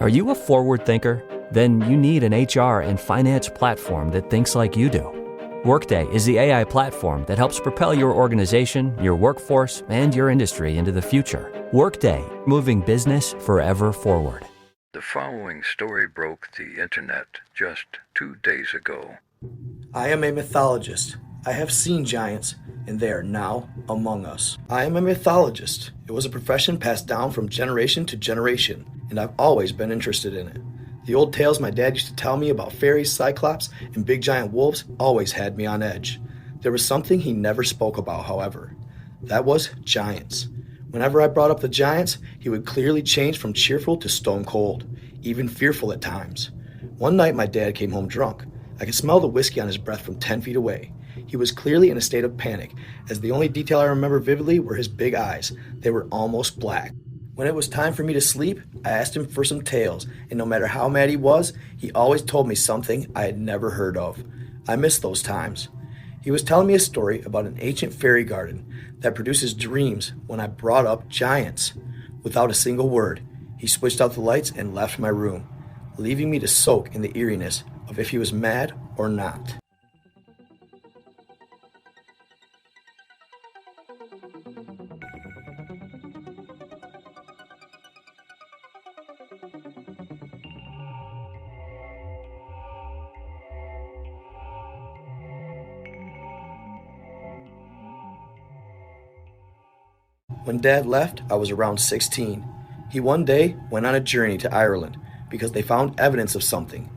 Are you a forward thinker? Then you need an HR and finance platform that thinks like you do. Workday is the AI platform that helps propel your organization, your workforce, and your industry into the future. Workday, moving business forever forward. The following story broke the internet just 2 days ago. I am a mythologist. I have seen giants, and they are now among us. I am a mythologist. It was a profession passed down from generation to generation, and I've always been interested in it. The old tales my dad used to tell me about fairies, cyclops, and big giant wolves always had me on edge. There was something he never spoke about, however. That was giants. Whenever I brought up the giants, he would clearly change from cheerful to stone cold, even fearful at times. One night my dad came home drunk. I could smell the whiskey on his breath from 10 feet away. He was clearly in a state of panic, as the only detail I remember vividly were his big eyes. They were almost black. When it was time for me to sleep, I asked him for some tales, and no matter how mad he was, he always told me something I had never heard of. I missed those times. He was telling me a story about an ancient fairy garden that produces dreams when I brought up giants. Without a single word, he switched out the lights and left my room, leaving me to soak in the eeriness of if he was mad or not. When Dad left, I was around 16. He one day went on a journey to Ireland because they found evidence of something.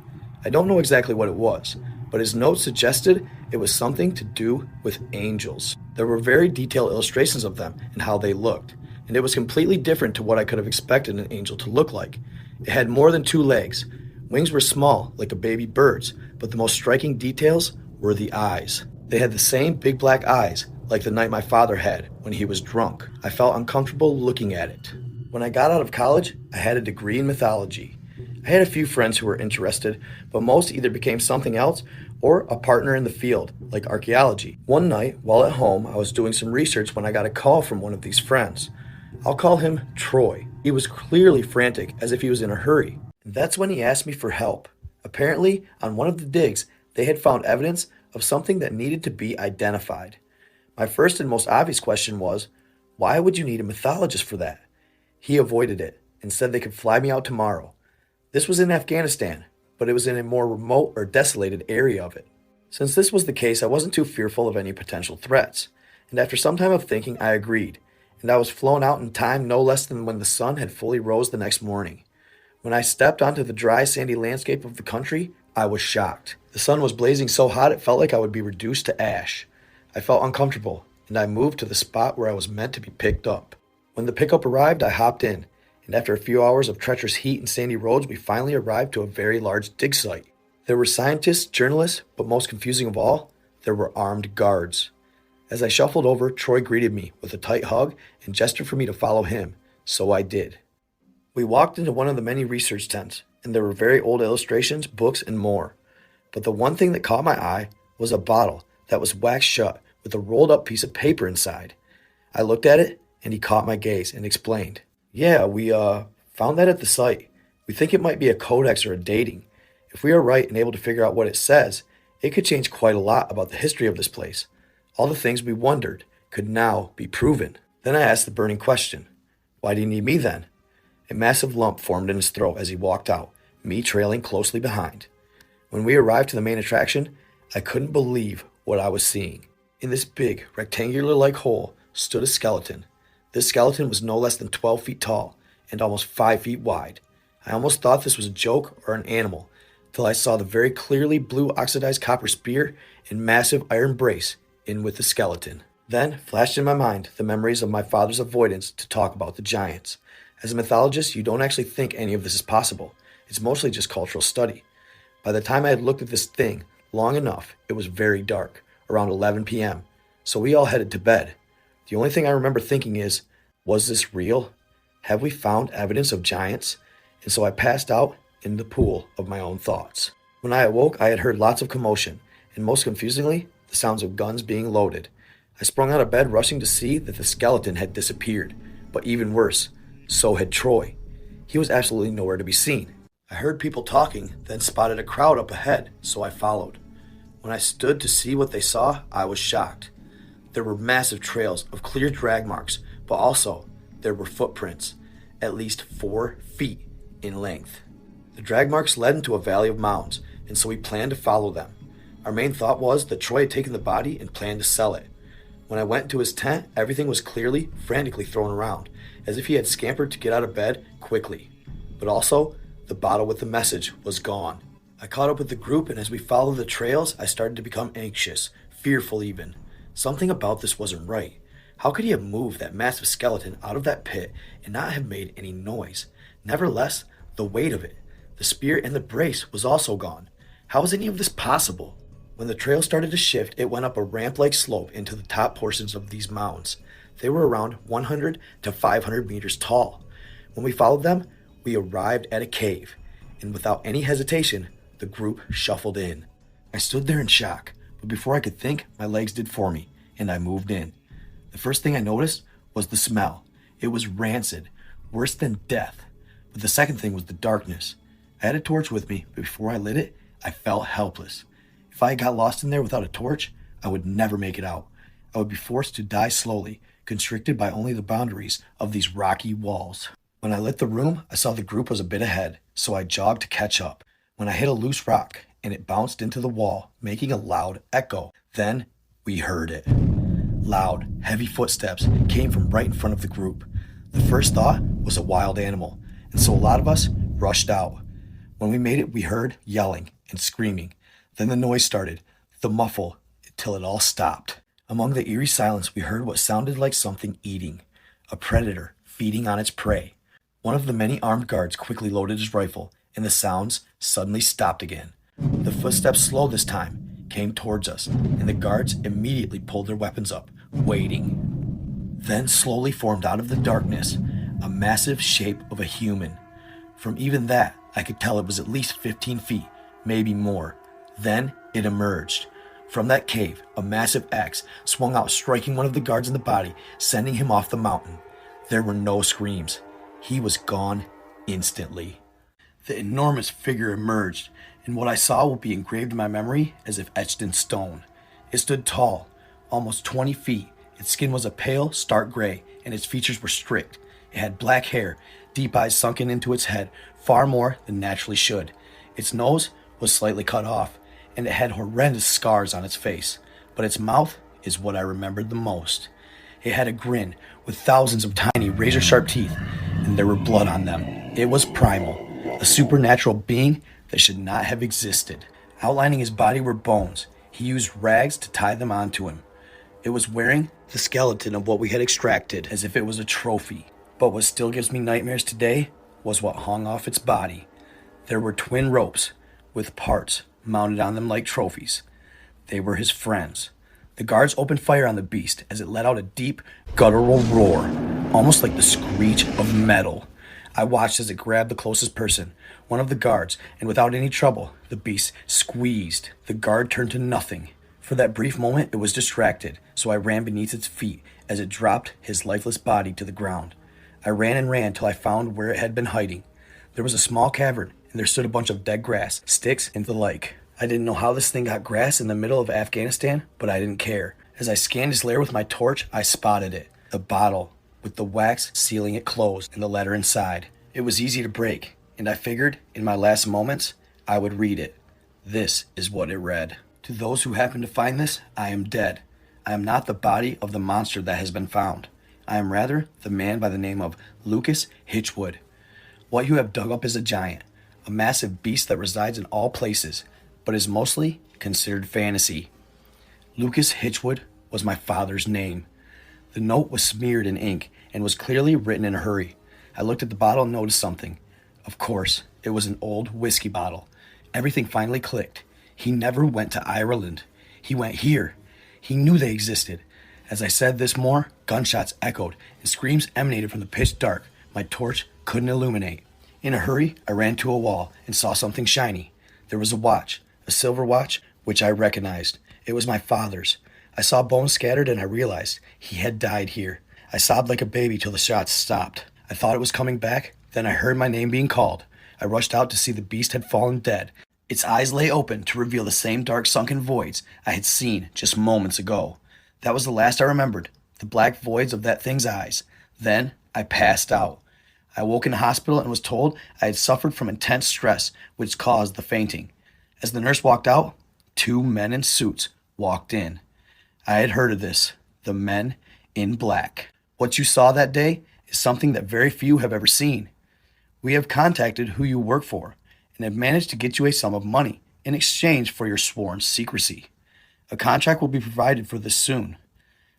I don't know exactly what it was, but his note suggested it was something to do with angels. There were very detailed illustrations of them and how they looked, and it was completely different to what I could have expected an angel to look like. It had more than 2 legs. Wings were small, like a baby bird's, but the most striking details were the eyes. They had the same big black eyes, like the night my father had when he was drunk. I felt uncomfortable looking at it. When I got out of college, I had a degree in mythology. I had a few friends who were interested, but most either became something else or a partner in the field, like archaeology. One night, while at home, I was doing some research when I got a call from one of these friends. I'll call him Troy. He was clearly frantic, as if he was in a hurry. And that's when he asked me for help. Apparently, on one of the digs, they had found evidence of something that needed to be identified. My first and most obvious question was, why would you need a mythologist for that? He avoided it and said they could fly me out tomorrow. This was in Afghanistan, but it was in a more remote or desolated area of it. Since this was the case, I wasn't too fearful of any potential threats, and after some time of thinking, I agreed, and I was flown out in time no less than when the sun had fully rose the next morning. When I stepped onto the dry, sandy landscape of the country, I was shocked. The sun was blazing so hot it felt like I would be reduced to ash. I felt uncomfortable, and I moved to the spot where I was meant to be picked up. When the pickup arrived, I hopped in, and after a few hours of treacherous heat and sandy roads, we finally arrived to a very large dig site. There were scientists, journalists, but most confusing of all, there were armed guards. As I shuffled over, Troy greeted me with a tight hug and gestured for me to follow him, so I did. We walked into one of the many research tents, and there were very old illustrations, books, and more. But the one thing that caught my eye was a bottle that was waxed shut with a rolled up piece of paper inside. I looked at it, and he caught my gaze and explained, "Yeah, we found that at the site. We think it might be a codex or a dating. If we are right and able to figure out what it says, it could change quite a lot about the history of this place. All the things we wondered could now be proven." Then I asked the burning question, "Why do you need me then?" A massive lump formed in his throat as he walked out, me trailing closely behind. When we arrived to the main attraction, I couldn't believe what I was seeing. In this big, rectangular-like hole stood a skeleton. This skeleton was no less than 12 feet tall and almost 5 feet wide. I almost thought this was a joke or an animal, till I saw the very clearly blue oxidized copper spear and massive iron brace in with the skeleton. Then flashed in my mind the memories of my father's avoidance to talk about the giants. As a mythologist, you don't actually think any of this is possible. It's mostly just cultural study. By the time I had looked at this thing long enough, it was very dark, around 11 p.m., so we all headed to bed. The only thing I remember thinking is, was this real? Have we found evidence of giants? And so I passed out in the pool of my own thoughts. When I awoke, I had heard lots of commotion, and most confusingly, the sounds of guns being loaded. I sprung out of bed, rushing to see that the skeleton had disappeared. But even worse, so had Troy. He was absolutely nowhere to be seen. I heard people talking, then spotted a crowd up ahead, so I followed. When I stood to see what they saw, I was shocked. There were massive trails of clear drag marks, but also there were footprints, at least 4 feet in length. The drag marks led into a valley of mounds, and so we planned to follow them. Our main thought was that Troy had taken the body and planned to sell it. When I went into his tent, everything was clearly, frantically thrown around, as if he had scampered to get out of bed quickly. But also, the bottle with the message was gone. I caught up with the group, and as we followed the trails, I started to become anxious, fearful even. Something about this wasn't right. How could he have moved that massive skeleton out of that pit and not have made any noise? Nevertheless, the weight of it, the spear and the brace was also gone. How was any of this possible? When the trail started to shift, it went up a ramp-like slope into the top portions of these mounds. They were around 100 to 500 meters tall. When we followed them, we arrived at a cave, and without any hesitation, the group shuffled in. I stood there in shock, but before I could think, my legs did for me, and I moved in. The first thing I noticed was the smell. It was rancid, worse than death. But the second thing was the darkness. I had a torch with me, but before I lit it, I felt helpless. If I got lost in there without a torch, I would never make it out. I would be forced to die slowly, constricted by only the boundaries of these rocky walls. When I lit the room, I saw the group was a bit ahead, so I jogged to catch up. When I hit a loose rock, and it bounced into the wall, making a loud echo. Then we heard it. Loud, heavy footsteps came from right in front of the group. The first thought was a wild animal, and so a lot of us rushed out. When we made it, we heard yelling and screaming. Then the noise started, the muffle, till it all stopped. Among the eerie silence, we heard what sounded like something eating, a predator feeding on its prey. One of the many armed guards quickly loaded his rifle, and the sounds suddenly stopped again. The footsteps, slow this time, came towards us, and the guards immediately pulled their weapons up, waiting. Then slowly formed out of the darkness a massive shape of a human. From even that, I could tell it was at least 15 feet, maybe more. Then it emerged. From that cave, a massive axe swung out, striking one of the guards in the body, sending him off the mountain. There were no screams. He was gone instantly. The enormous figure emerged, and what I saw will be engraved in my memory as if etched in stone. It stood tall, almost 20 feet. Its skin was a pale, stark gray, and its features were strict. It had black hair, deep eyes sunken into its head, far more than naturally should. Its nose was slightly cut off, and it had horrendous scars on its face. But its mouth is what I remembered the most. It had a grin with thousands of tiny, razor-sharp teeth, and there were blood on them. It was primal, a supernatural being that should not have existed. Outlining his body were bones. He used rags to tie them onto him. It was wearing the skeleton of what we had extracted, as if it was a trophy. But what still gives me nightmares today was what hung off its body. There were twin ropes with parts mounted on them like trophies. They were his friends. The guards opened fire on the beast as it let out a deep, guttural roar, almost like the screech of metal. I watched as it grabbed the closest person, one of the guards, and without any trouble, the beast squeezed. The guard turned to nothing. For that brief moment, it was distracted, so I ran beneath its feet as it dropped his lifeless body to the ground. I ran and ran till I found where it had been hiding. There was a small cavern, and there stood a bunch of dead grass, sticks, and the like. I didn't know how this thing got grass in the middle of Afghanistan, but I didn't care. As I scanned his lair with my torch, I spotted it. The bottle, with the wax sealing it closed and the letter inside. It was easy to break, and I figured, in my last moments, I would read it. This is what it read. To those who happen to find this, I am dead. I am not the body of the monster that has been found. I am rather the man by the name of Lucas Hitchwood. What you have dug up is a giant, a massive beast that resides in all places, but is mostly considered fantasy. Lucas Hitchwood was my father's name. The note was smeared in ink and was clearly written in a hurry. I looked at the bottle and noticed something. Of course, it was an old whiskey bottle. Everything finally clicked. He never went to Ireland. He went here. He knew they existed. As I said this more, gunshots echoed and screams emanated from the pitch dark my torch couldn't illuminate. In a hurry, I ran to a wall and saw something shiny. There was a watch, a silver watch, which I recognized. It was my father's. I saw bones scattered and I realized he had died here. I sobbed like a baby till the shots stopped. I thought it was coming back, Then I heard my name being called. I rushed out to see the beast had fallen dead. Its eyes lay open to reveal the same dark sunken voids I had seen just moments ago. That was the last I remembered, the black voids of that thing's eyes. Then I passed out. I woke in the hospital and was told I had suffered from intense stress, which caused the fainting. As the nurse walked out, 2 men in suits walked in. I had heard of this, the men in black. What you saw that day is something that very few have ever seen. We have contacted who you work for and have managed to get you a sum of money in exchange for your sworn secrecy. A contract will be provided for this soon.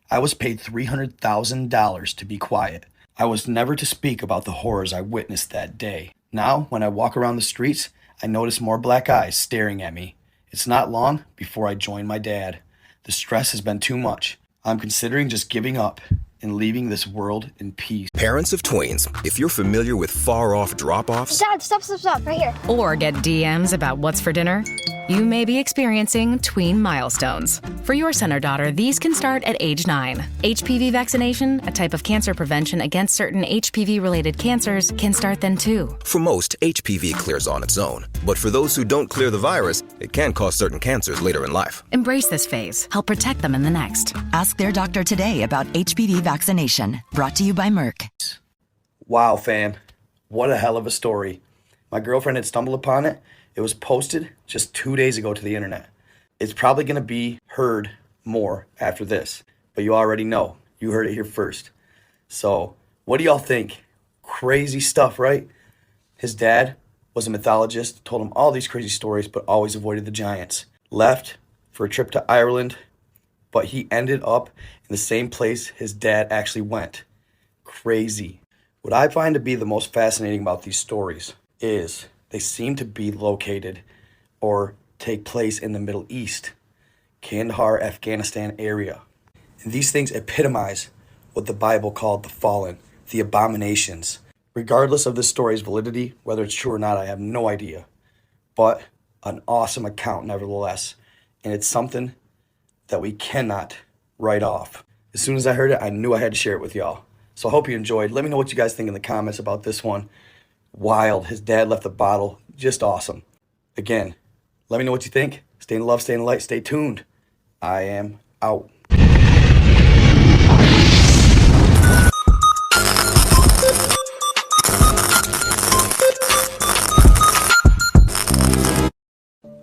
I was paid $300,000 to be quiet. I was never to speak about the horrors I witnessed that day. Now, when I walk around the streets, I notice more black eyes staring at me. It's not long before I join my dad. The stress has been too much. I'm considering just giving up and leaving this world in peace. Parents of tweens, if you're familiar with far-off drop-offs... Dad, stop, right here. Or get DMs about what's for dinner, you may be experiencing tween milestones. For your son or daughter, these can start at age 9. HPV vaccination, a type of cancer prevention against certain HPV-related cancers, can start then too. For most, HPV clears on its own. But for those who don't clear the virus, it can cause certain cancers later in life. Embrace this phase. Help protect them in the next. Ask their doctor today about HPV vaccination. Brought to you by Merck. Wow, fam. What a hell of a story. My girlfriend had stumbled upon it. It was posted just 2 days ago to the internet. It's probably going to be heard more after this, but you already know. You heard it here first. So, what do y'all think? Crazy stuff, right? His dad was a mythologist, told him all these crazy stories, but always avoided the giants. Left for a trip to Ireland, but he ended up in the same place his dad actually went. Crazy. What I find to be the most fascinating about these stories is they seem to be located or take place in the Middle East, Kandahar, Afghanistan area. And these things epitomize what the Bible called the fallen, the abominations. Regardless of this story's validity, whether it's true or not, I have no idea. But an awesome account nevertheless. And it's something that we cannot write off. As soon as I heard it, I knew I had to share it with y'all. So I hope you enjoyed. Let me know what you guys think in the comments about this one. Wild. His dad left the bottle. Just awesome. Again, let me know what you think. Stay in love, stay in the light, stay tuned. I am out.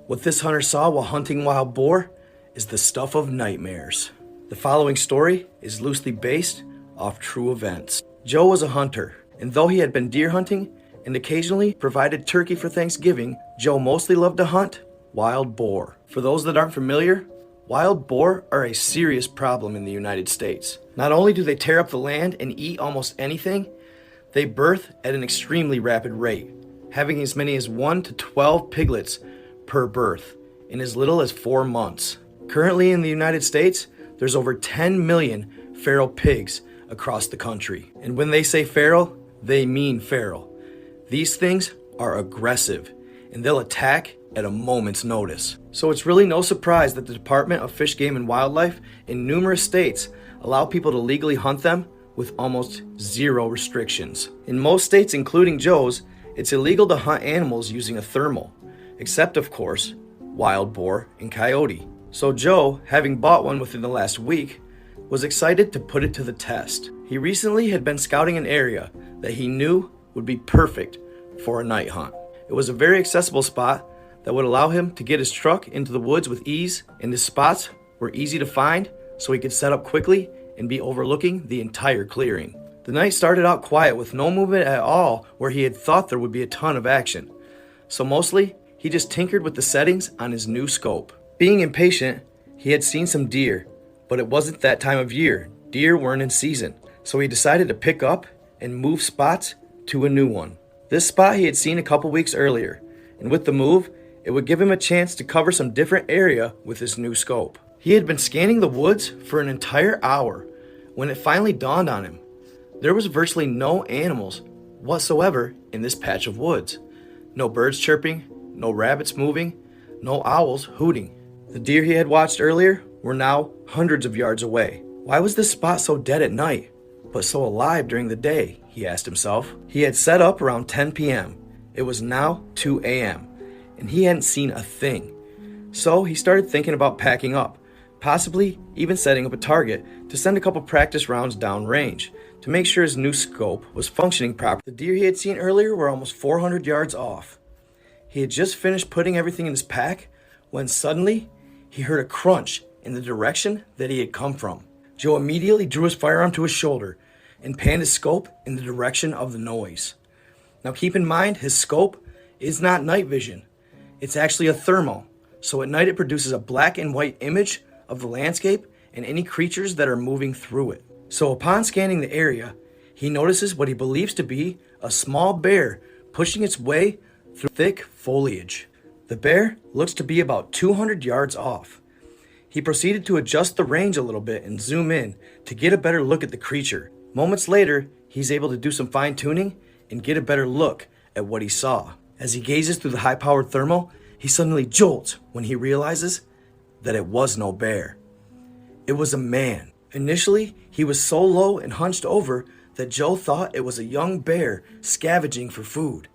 What this hunter saw while hunting wild boar is the stuff of nightmares. The following story is loosely based off true events. Joe was a hunter, and though he had been deer hunting and occasionally provided turkey for Thanksgiving, Joe mostly loved to hunt wild boar. For those that aren't familiar, wild boar are a serious problem in the United States. Not only do they tear up the land and eat almost anything, they birth at an extremely rapid rate, having as many as 1 to 12 piglets per birth in as little as 4 months. Currently in the United States, there's over 10 million feral pigs across the country. And when they say feral, they mean feral. These things are aggressive, and they'll attack at a moment's notice. So it's really no surprise that the Department of Fish, Game, and Wildlife in numerous states allow people to legally hunt them with almost zero restrictions. In most states, including Joe's, it's illegal to hunt animals using a thermal, except, of course, wild boar and coyote. So Joe, having bought one within the last week, was excited to put it to the test. He recently had been scouting an area that he knew would be perfect for a night hunt. It was a very accessible spot that would allow him to get his truck into the woods with ease, and the spots were easy to find so he could set up quickly and be overlooking the entire clearing. The night started out quiet with no movement at all where he had thought there would be a ton of action. So mostly, he just tinkered with the settings on his new scope. Being impatient, he had seen some deer, but it wasn't that time of year. Deer weren't in season, so he decided to pick up and move spots to a new one. This spot he had seen a couple weeks earlier, and with the move, it would give him a chance to cover some different area with his new scope. He had been scanning the woods for an entire hour when it finally dawned on him. There was virtually no animals whatsoever in this patch of woods. No birds chirping, no rabbits moving, no owls hooting. The deer he had watched earlier were now hundreds of yards away. Why was this spot so dead at night, but so alive during the day? he asked himself. He had set up around 10 p.m. It was now 2 a.m., and he hadn't seen a thing. So he started thinking about packing up, possibly even setting up a target to send a couple practice rounds downrange to make sure his new scope was functioning properly. The deer he had seen earlier were almost 400 yards off. He had just finished putting everything in his pack when suddenly he heard a crunch in the direction that he had come from. Joe immediately drew his firearm to his shoulder and panned his scope in the direction of the noise. Now keep in mind, his scope is not night vision. It's actually a thermal, so at night it produces a black and white image of the landscape and any creatures that are moving through it. So upon scanning the area, he notices what he believes to be a small bear pushing its way through thick foliage. The bear looks to be about 200 yards off. He proceeded to adjust the range a little bit and zoom in to get a better look at the creature. Moments later, he's able to do some fine-tuning and get a better look at what he saw. As he gazes through the high-powered thermal, he suddenly jolts when he realizes that it was no bear. It was a man. Initially, he was so low and hunched over that Joe thought it was a young bear scavenging for food.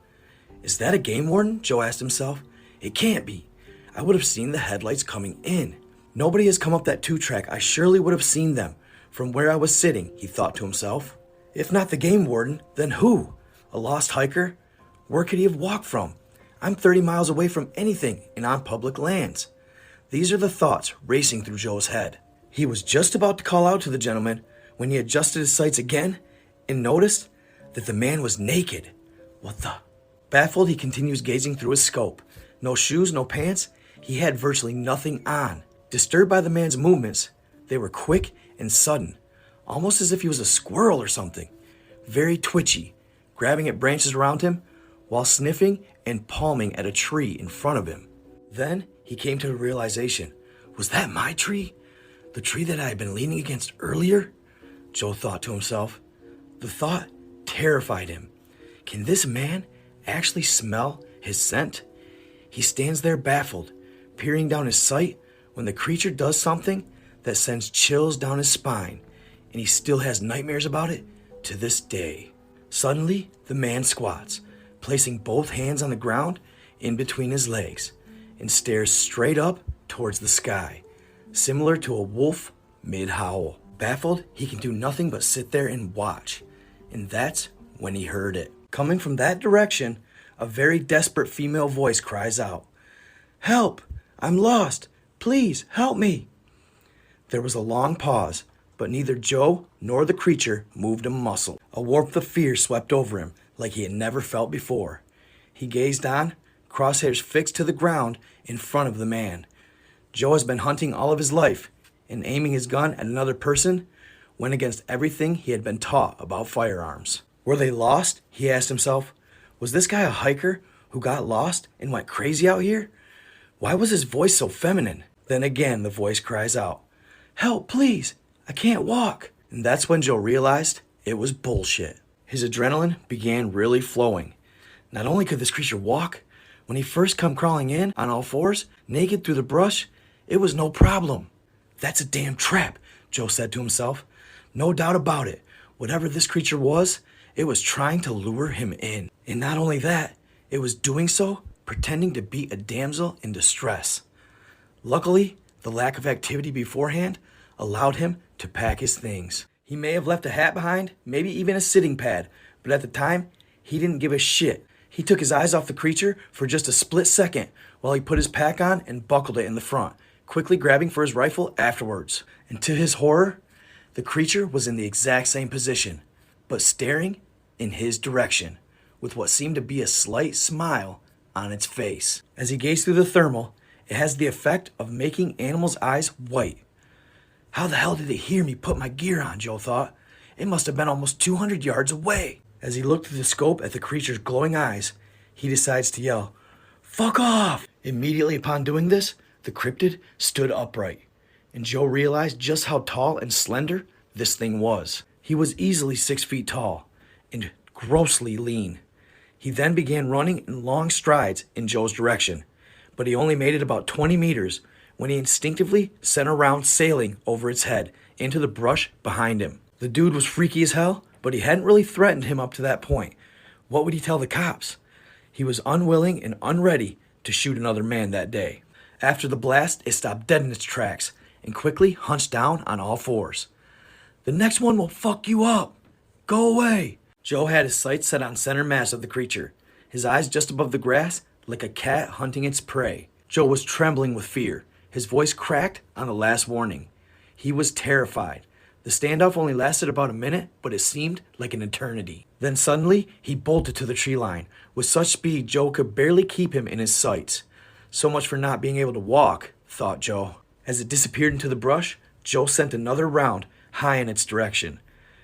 Is that a game warden? Joe asked himself. It can't be. I would have seen the headlights coming in. Nobody has come up that 2-track. I surely would have seen them from where I was sitting, he thought to himself. If not the game warden, then who? A lost hiker? Where could he have walked from? I'm 30 miles away from anything and on public lands. These are the thoughts racing through Joe's head. He was just about to call out to the gentleman when he adjusted his sights again and noticed that the man was naked. What the? Baffled, he continues gazing through his scope. No shoes, no pants. He had virtually nothing on. Disturbed by the man's movements, they were quick and sudden, almost as if he was a squirrel or something. Very twitchy, grabbing at branches around him while sniffing and palming at a tree in front of him. Then he came to the realization, was that my tree? The tree that I had been leaning against earlier? Joe thought to himself. The thought terrified him. Can this man actually smell his scent? He stands there baffled, peering down his sight when the creature does something that sends chills down his spine, and he still has nightmares about it to this day. Suddenly, the man squats, placing both hands on the ground in between his legs, and stares straight up towards the sky, similar to a wolf mid-howl. Baffled, he can do nothing but sit there and watch, and that's when he heard it. Coming from that direction, a very desperate female voice cries out, "Help! I'm lost! Please, help me!" There was a long pause, but neither Joe nor the creature moved a muscle. A warmth of fear swept over him like he had never felt before. He gazed on, crosshairs fixed to the ground in front of the man. Joe has been hunting all of his life, and aiming his gun at another person went against everything he had been taught about firearms. Were they lost? He asked himself. Was this guy a hiker who got lost and went crazy out here? Why was his voice so feminine? Then again the voice cries out, "Help, please! I can't walk!" And that's when Joe realized it was bullshit. His adrenaline began really flowing. Not only could this creature walk, when he first come crawling in on all fours, naked through the brush, it was no problem. That's a damn trap, Joe said to himself. No doubt about it. Whatever this creature was, it was trying to lure him in. And not only that, it was doing so pretending to be a damsel in distress. Luckily, the lack of activity beforehand allowed him to pack his things. He may have left a hat behind, maybe even a sitting pad, but at the time, he didn't give a shit. He took his eyes off the creature for just a split second while he put his pack on and buckled it in the front, quickly grabbing for his rifle afterwards. And to his horror, the creature was in the exact same position, but staring in his direction, with what seemed to be a slight smile on its face. As he gazed through the thermal, it has the effect of making animals' eyes white. How the hell did it hear me put my gear on, Joe thought. It must have been almost 200 yards away. As he looked through the scope at the creature's glowing eyes, he decides to yell, "Fuck off!" Immediately upon doing this, the cryptid stood upright, and Joe realized just how tall and slender this thing was. He was easily 6 feet tall and grossly lean. He then began running in long strides in Joe's direction, but he only made it about 20 meters when he instinctively sent a round sailing over its head into the brush behind him. The dude was freaky as hell, but he hadn't really threatened him up to that point. What would he tell the cops? He was unwilling and unready to shoot another man that day. After the blast, it stopped dead in its tracks and quickly hunched down on all fours. "The next one will fuck you up. Go away." Joe had his sights set on center mass of the creature, his eyes just above the grass like a cat hunting its prey. Joe was trembling with fear. His voice cracked on the last warning. He was terrified. The standoff only lasted about a minute, but it seemed like an eternity. Then suddenly, he bolted to the tree line. With such speed, Joe could barely keep him in his sights. So much for not being able to walk, thought Joe. As it disappeared into the brush, Joe sent another round high in its direction.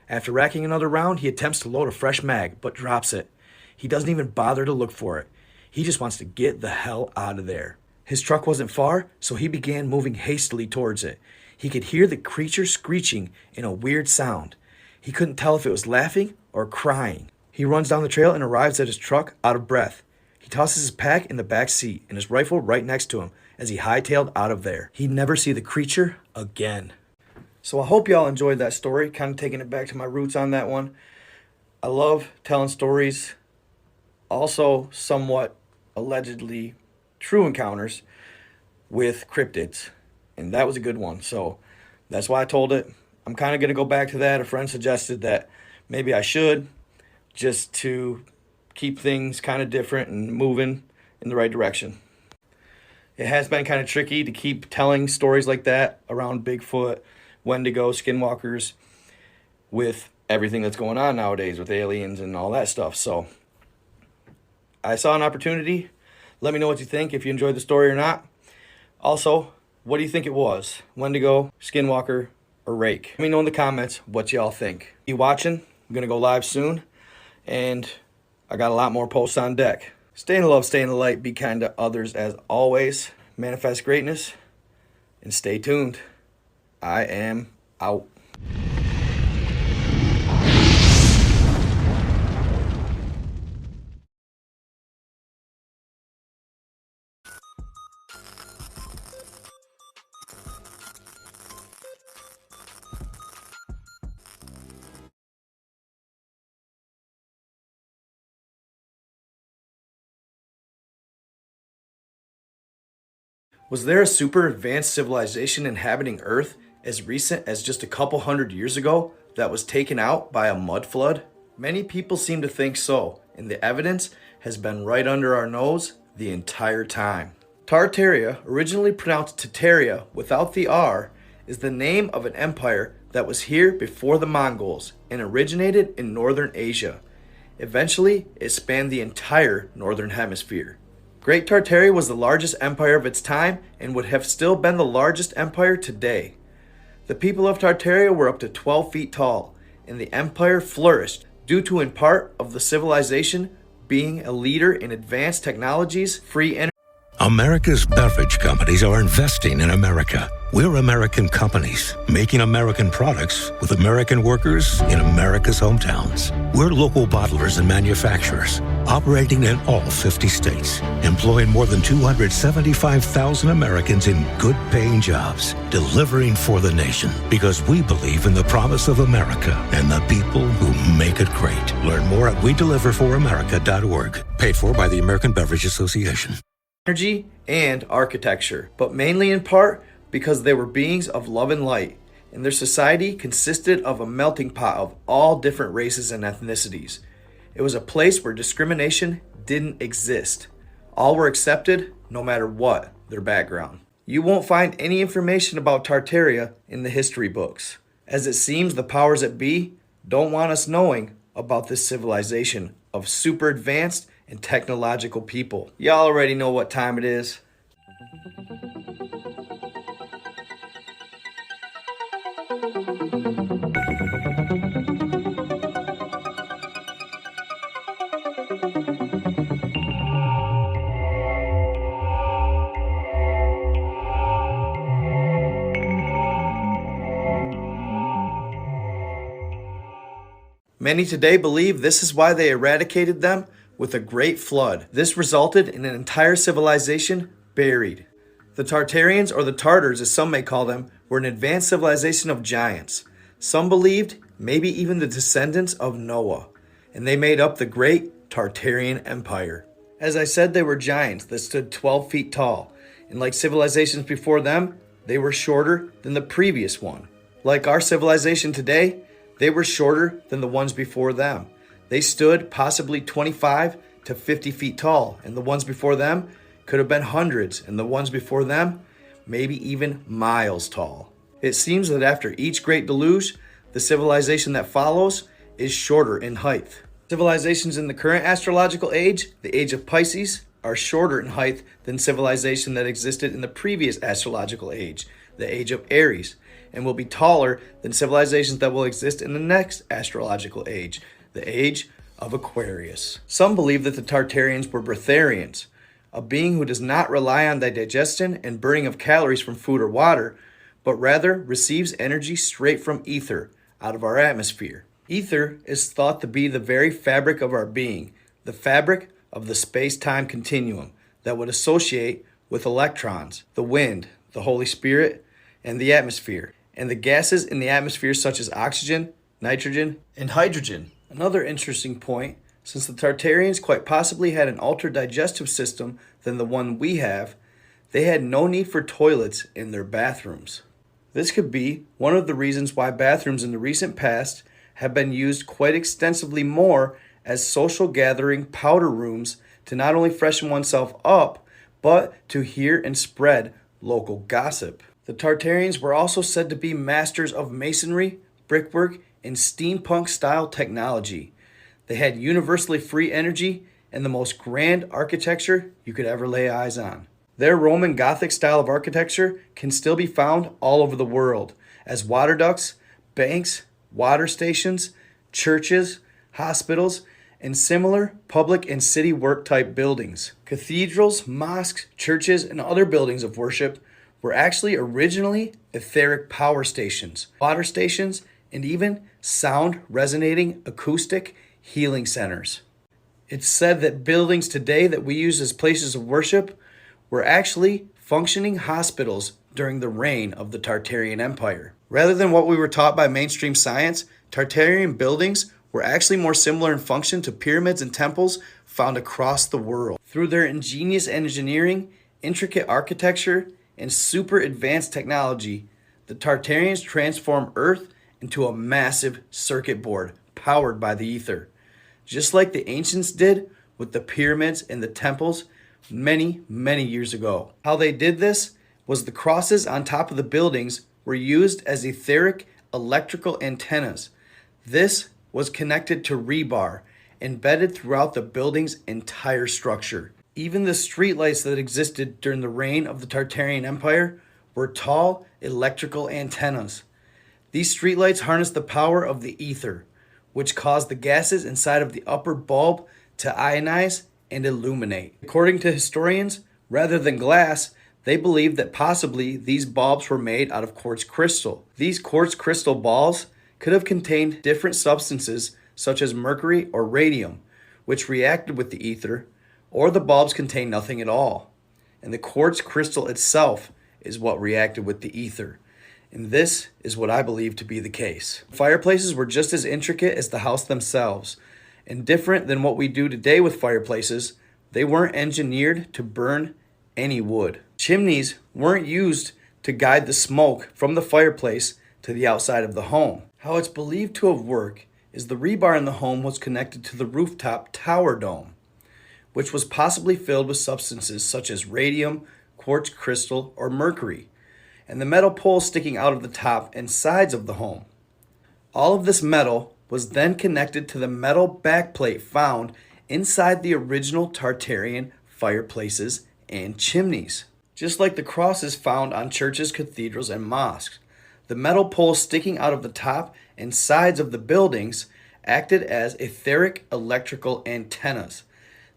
After racking another round, he attempts to load a fresh mag, but drops it. He doesn't even bother to look for it. He just wants to get the hell out of there. His truck wasn't far, so he began moving hastily towards it. He could hear the creature screeching in a weird sound. He couldn't tell if it was laughing or crying. He runs down the trail and arrives at his truck out of breath. He tosses his pack in the back seat and his rifle right next to him as he hightailed out of there. He'd never see the creature again. So I hope y'all enjoyed that story, kind of taking it back to my roots on that one. I love telling stories, also somewhat allegedly true encounters with cryptids. And that was a good one, so that's why I told it. I'm kind of going to go back to that. A friend suggested that maybe I should, just to keep things kind of different and moving in the right direction. It has been kind of tricky to keep telling stories like that around Bigfoot, Wendigo, Skinwalkers, with everything that's going on nowadays with aliens and all that stuff. So I saw an opportunity. Let me know what you think, if you enjoyed the story or not. Also, what do you think it was? Wendigo, Skinwalker, or Rake? Let me know in the comments what y'all think. Be watching. I'm going to go live soon. And I got a lot more posts on deck. Stay in the love, stay in the light, be kind to others as always. Manifest greatness. And stay tuned. I am out. Was there a super advanced civilization inhabiting Earth as recent as just a couple hundred years ago that was taken out by a mud flood? Many people seem to think so, and the evidence has been right under our nose the entire time. Tartaria, originally pronounced Tartaria without the R, is the name of an empire that was here before the Mongols and originated in northern Asia. Eventually, it spanned the entire northern hemisphere. Great Tartaria was the largest empire of its time and would have still been the largest empire today. The people of Tartaria were up to 12 feet tall, and the empire flourished due to in part of the civilization being a leader in advanced technologies, free energy. America's beverage companies are investing in America. We're American companies, making American products with American workers in America's hometowns. We're local bottlers and manufacturers, operating in all 50 states, employing more than 275,000 Americans in good-paying jobs, delivering for the nation, because we believe in the promise of America and the people who make it great. Learn more at WeDeliverForAmerica.org. Paid for by the American Beverage Association. Energy and architecture, but mainly in part because they were beings of love and light, and their society consisted of a melting pot of all different races and ethnicities. It was a place where discrimination didn't exist. All were accepted, no matter what their background. You won't find any information about Tartaria in the history books, as it seems the powers that be don't want us knowing about this civilization of super advanced and technological people. Y'all already know what time it is. Many today believe this is why they eradicated them with a great flood. This resulted in an entire civilization buried. The Tartarians, or the Tartars as some may call them, were an advanced civilization of giants. Some believed maybe even the descendants of Noah, and they made up the great Tartarian Empire. As I said, they were giants that stood 12 feet tall, and like civilizations before them, they were shorter than the previous one. Like our civilization today, they were shorter than the ones before them. They stood possibly 25 to 50 feet tall, and the ones before them could have been hundreds, and the ones before them maybe even miles tall. It seems that after each great deluge, the civilization that follows is shorter in height. Civilizations in the current astrological age, the age of Pisces, are shorter in height than civilization that existed in the previous astrological age, the age of Aries, and will be taller than civilizations that will exist in the next astrological age, the age of Aquarius. Some believe that the Tartarians were breatharians, a being who does not rely on the digestion and burning of calories from food or water, but rather receives energy straight from ether, out of our atmosphere. Ether is thought to be the very fabric of our being, the fabric of the space-time continuum that would associate with electrons, the wind, the Holy Spirit, and the atmosphere, and the gases in the atmosphere such as oxygen, nitrogen, and hydrogen. Another interesting point, since the Tartarians quite possibly had an altered digestive system than the one we have, they had no need for toilets in their bathrooms. This could be one of the reasons why bathrooms in the recent past have been used quite extensively more as social gathering powder rooms to not only freshen oneself up, but to hear and spread local gossip. The Tartarians were also said to be masters of masonry, brickwork, and steampunk-style technology. They had universally free energy and the most grand architecture you could ever lay eyes on. Their Roman Gothic style of architecture can still be found all over the world as water ducts, banks, water stations, churches, hospitals, and similar public and city work type buildings. Cathedrals, mosques, churches, and other buildings of worship were actually originally etheric power stations, water stations, and even sound resonating acoustic healing centers. It's said that buildings today that we use as places of worship were actually functioning hospitals during the reign of the Tartarian Empire. Rather than what we were taught by mainstream science, Tartarian buildings were actually more similar in function to pyramids and temples found across the world. Through their ingenious engineering, intricate architecture, and super advanced technology, the Tartarians transformed Earth into a massive circuit board powered by the ether, just like the ancients did with the pyramids and the temples many, many years ago. How they did this was the crosses on top of the buildings were used as etheric electrical antennas. This was connected to rebar embedded throughout the building's entire structure. Even the streetlights that existed during the reign of the Tartarian Empire were tall electrical antennas. These streetlights harnessed the power of the ether, which caused the gases inside of the upper bulb to ionize and illuminate. According to historians, rather than glass, they believed that possibly these bulbs were made out of quartz crystal. These quartz crystal balls could have contained different substances such as mercury or radium, which reacted with the ether, or the bulbs contained nothing at all. And the quartz crystal itself is what reacted with the ether. And this is what I believe to be the case. Fireplaces were just as intricate as the house themselves. And different than what we do today with fireplaces, they weren't engineered to burn any wood. Chimneys weren't used to guide the smoke from the fireplace to the outside of the home. How it's believed to have worked is the rebar in the home was connected to the rooftop tower dome, which was possibly filled with substances such as radium, quartz crystal, or mercury, and the metal poles sticking out of the top and sides of the home. All of this metal was then connected to the metal backplate found inside the original Tartarian fireplaces and chimneys. Just like the crosses found on churches, cathedrals, and mosques, the metal poles sticking out of the top and sides of the buildings acted as etheric electrical antennas.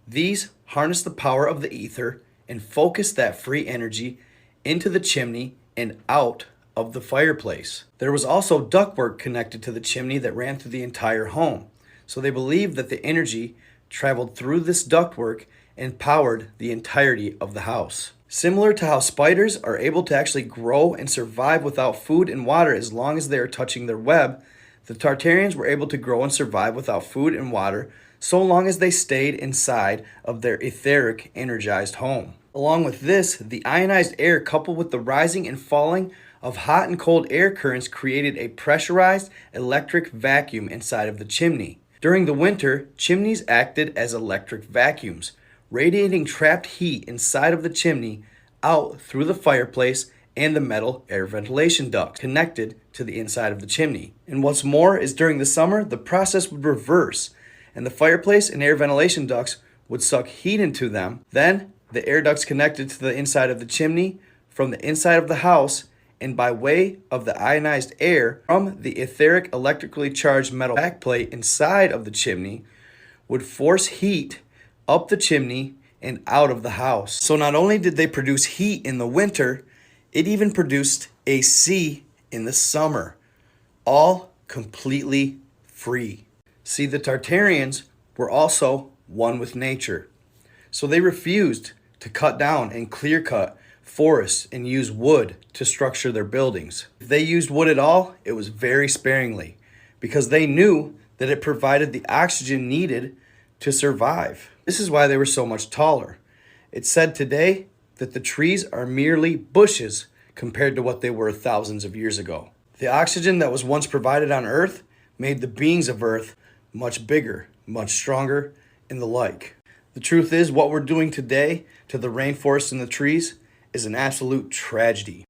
These harnessed the power of the ether and focused that free energy into the chimney and out of the fireplace. There was also ductwork connected to the chimney that ran through the entire home, so they believed that the energy traveled through this ductwork and powered the entirety of the house. Similar to how spiders are able to actually grow and survive without food and water as long as they are touching their web, The Tartarians were able to grow and survive without food and water so long as they stayed inside of their etheric, energized home. Along with this, the ionized air coupled with the rising and falling of hot and cold air currents created a pressurized electric vacuum inside of the chimney. During the winter, chimneys acted as electric vacuums, radiating trapped heat inside of the chimney out through the fireplace and the metal air ventilation duct connected to the inside of the chimney. And what's more is during the summer, the process would reverse, and the fireplace and air ventilation ducts would suck heat into them. Then the air ducts connected to the inside of the chimney from the inside of the house, and by way of the ionized air from the etheric electrically charged metal backplate inside of the chimney would force heat up the chimney and out of the house. So not only did they produce heat in the winter, it even produced AC in the summer, all completely free. See, the Tartarians were also one with nature, so they refused to cut down and clear cut forests and use wood to structure their buildings. If they used wood at all, it was very sparingly, because they knew that it provided the oxygen needed to survive. This is why they were so much taller. It's said today that the trees are merely bushes compared to what they were thousands of years ago. The oxygen that was once provided on Earth made the beings of Earth much bigger, much stronger, and the like. The truth is, what we're doing today to the rainforests and the trees is an absolute tragedy.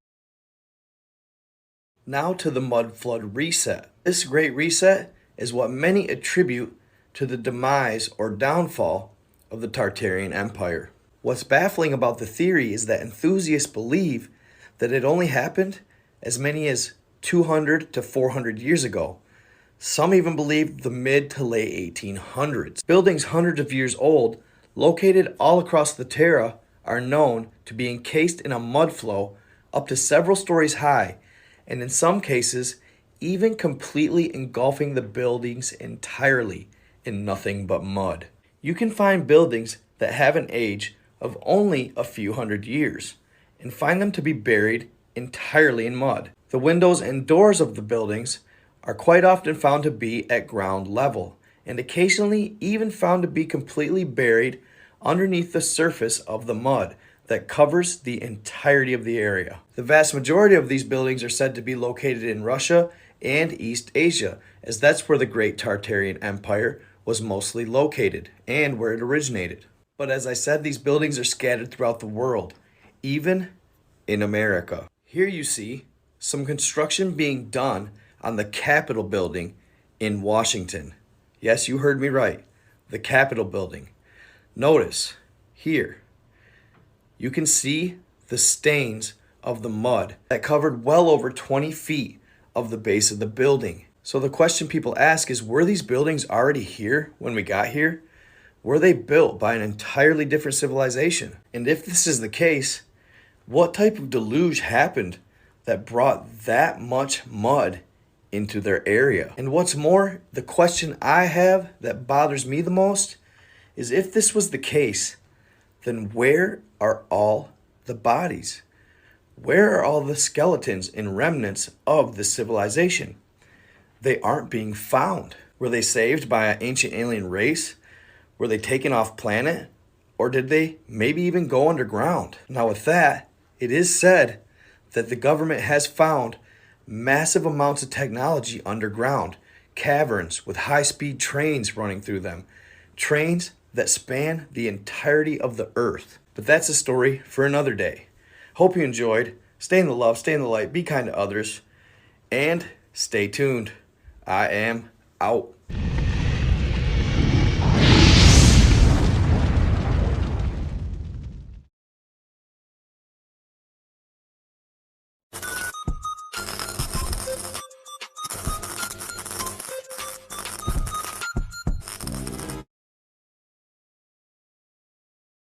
Now to the mud flood reset. This great reset is what many attribute to the demise or downfall of the Tartarian Empire. What's baffling about the theory is that enthusiasts believe that it only happened as many as 200 to 400 years ago. Some even believe the mid to late 1800s. Buildings hundreds of years old, located all across the Terra, are known to be encased in a mud flow up to several stories high, and in some cases, even completely engulfing the buildings entirely in nothing but mud. You can find buildings that have an age of only a few hundred years, and find them to be buried entirely in mud. The windows and doors of the buildings are quite often found to be at ground level, and occasionally even found to be completely buried underneath the surface of the mud that covers the entirety of the area. The vast majority of these buildings are said to be located in Russia and East Asia, as that's where the Great Tartarian Empire was mostly located and where it originated. But as I said, these buildings are scattered throughout the world, even in America. Here you see some construction being done on the Capitol building in Washington. Yes, you heard me right. The Capitol building. Notice here, you can see the stains of the mud that covered well over 20 feet of the base of the building. So the question people ask is, were these buildings already here when we got here? Were they built by an entirely different civilization? And if this is the case, what type of deluge happened that brought that much mud into their area? And what's more, the question I have that bothers me the most is, if this was the case, then where are all the bodies? Where are all the skeletons and remnants of this civilization? They aren't being found. Were they saved by an ancient alien race? Were they taken off planet? Or did they maybe even go underground? Now with that, it is said that the government has found massive amounts of technology underground, caverns with high-speed trains running through them, trains that span the entirety of the earth. But that's a story for another day. Hope you enjoyed. Stay in the love, stay in the light, be kind to others, and stay tuned. I am out.